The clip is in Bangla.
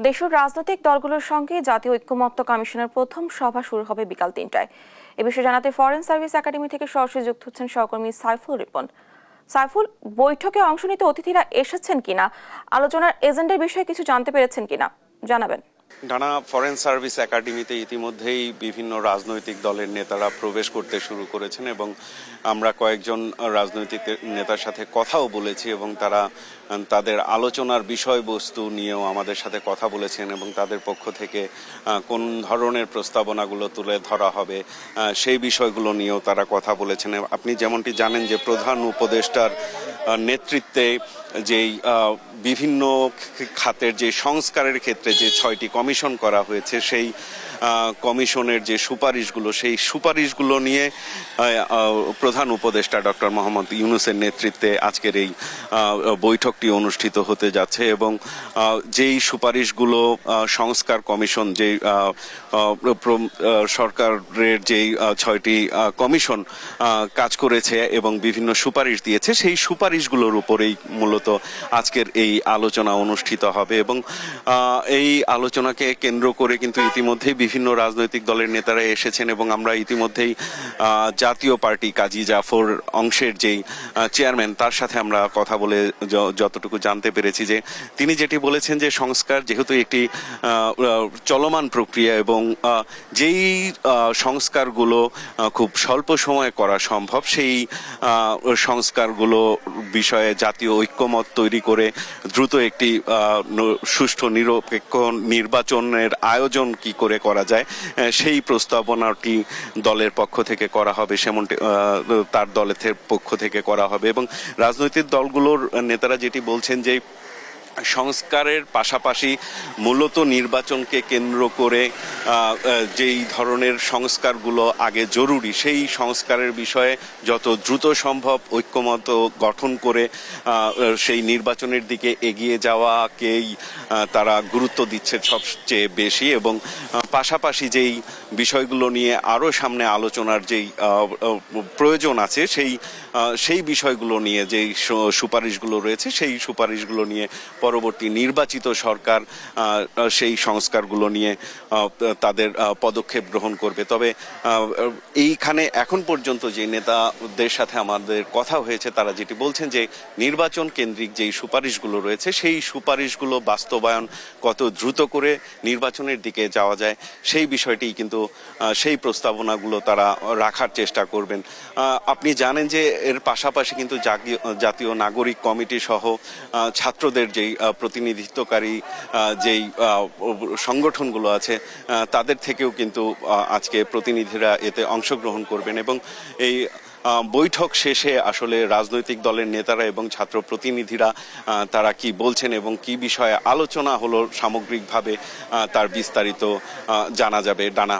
দেশের রাজনৈতিক দলগুলোর সঙ্গে জাতীয় ঐক্যমত্য কমিশনের প্রথম সভা শুরু হবে বিকাল ৩টায়। এ বিষয়ে জানাতে ফরেন সার্ভিস একাডেমি থেকে সরাসরি যুক্ত হচ্ছেন সহকর্মী সাইফুল রিপন। সাইফুল, বৈঠকে অংশ নিতে অতিথিরা এসেছেন কিনা, আলোচনার এজেন্ডার বিষয়ে কিছু জানতে পেরেছেন কিনা জানাবেন। ডানা, ফরেন সার্ভিস একাডেমিতে ইতিমধ্যেই বিভিন্ন রাজনৈতিক দলের নেতারা প্রবেশ করতে শুরু করেছেন এবং আমরা কয়েকজন রাজনৈতিক নেতার সাথে কথাও বলেছি এবং তারা তাদের আলোচনার বিষয়বস্তু নিয়েও আমাদের সাথে কথা বলেছেন এবং তাদের পক্ষ থেকে কোন ধরনের প্রস্তাবনাগুলো তুলে ধরা হবে সেই বিষয়গুলো নিয়েও তারা কথা বলেছেন। আপনি যেমনটি জানেন যে প্রধান উপদেষ্টার নেতৃত্বে যেই বিভিন্ন খাতের যে সংস্কারের ক্ষেত্রে যে 6টি কমিশন করা হয়েছে সেই কমিশনের যে সুপারিশগুলো সেই সুপারিশগুলো নিয়ে প্রধান উপদেষ্টা ডক্টর মোহাম্মদ ইউনূসের নেতৃত্বে আজকের এই বৈঠকটি অনুষ্ঠিত হতে যাচ্ছে এবং যেই সুপারিশগুলো সংস্কার কমিশন যেই সরকারের যেই 6টি কমিশন কাজ করেছে এবং বিভিন্ন সুপারিশ দিয়েছে সেই সুপারিশগুলোর উপরেই মূলত আজকের এই আলোচনা অনুষ্ঠিত হবে এবং এই আলোচনাকে কেন্দ্র করে কিন্তু ইতিমধ্যেই বিভিন্ন রাজনৈতিক দলের নেতারা এসেছেন এবং আমরা ইতিমধ্যেই জাতীয় পার্টি কাজী জাফর অংশের যেই চেয়ারম্যান তার সাথে আমরা কথা বলে যতটুকু জানতে পেরেছি যে তিনি যেটি বলেছেন যে সংস্কার যেহেতু একটি চলমান প্রক্রিয়া এবং যেই সংস্কারগুলো খুব স্বল্প সময়ে করা সম্ভব সেই সংস্কারগুলো বিষয়ে জাতীয় ঐক্যমত তৈরি করে দ্রুত একটি সুষ্ঠু নিরপেক্ষ নির্বাচনের আয়োজন কি করে করা যায় সেই প্রস্তাবনাটি দলের পক্ষ থেকে করা হবে, সেমনটি তার দলের পক্ষ থেকে করা হবে এবং রাজনৈতিক দলগুলোর নেতারা যেটি বলছেন যে সংস্কারের পাশাপাশি মূলত নির্বাচনকে কেন্দ্র করে যেই ধরনের সংস্কারগুলো আগে জরুরি সেই সংস্কারের বিষয়ে যত দ্রুত সম্ভব ঐক্যমত গঠন করে সেই নির্বাচনের দিকে এগিয়ে যাওয়াকেই তারা গুরুত্ব দিচ্ছে সবচেয়ে বেশি এবং পাশাপাশি যেই বিষয়গুলো নিয়ে আরও সামনে আলোচনার যেই প্রয়োজন আছে সেই বিষয়গুলো নিয়ে যেই সুপারিশগুলো রয়েছে সেই সুপারিশগুলো নিয়ে পরবর্তী নির্বাচিত সরকার সেই সংস্কারগুলো নিয়ে তাদের পদক্ষেপ গ্রহণ করবে। তবে এইখানে এখন পর্যন্ত যে নেতাদের সাথে আমাদের কথা হয়েছে তারা যেটি বলছেন যে নির্বাচন কেন্দ্রিক যেই সুপারিশগুলো রয়েছে সেই সুপারিশগুলো বাস্তবায়ন কত দ্রুত করে নির্বাচনের দিকে যাওয়া যায় সেই বিষয়টি কিন্তু সেই প্রস্তাবনাগুলো তারা রাখার চেষ্টা করবেন। আপনি জানেন যে এর পাশাপাশি কিন্তু জাতীয় নাগরিক কমিটি সহ ছাত্রদের যেই প্রতিনিধিত্বকারী যেই সংগঠনগুলো আছে তাদের থেকেও কিন্তু আজকে প্রতিনিধিরা এতে অংশগ্রহণ করবেন এবং এই বৈঠক শেষে আসলে রাজনৈতিক দলের নেতারা এবং ছাত্র প্রতিনিধিরা তারা কি বলছেন এবং কি বিষয়ে আলোচনা হলো সামগ্রিকভাবে তার বিস্তারিত জানা যাবে। ডানা।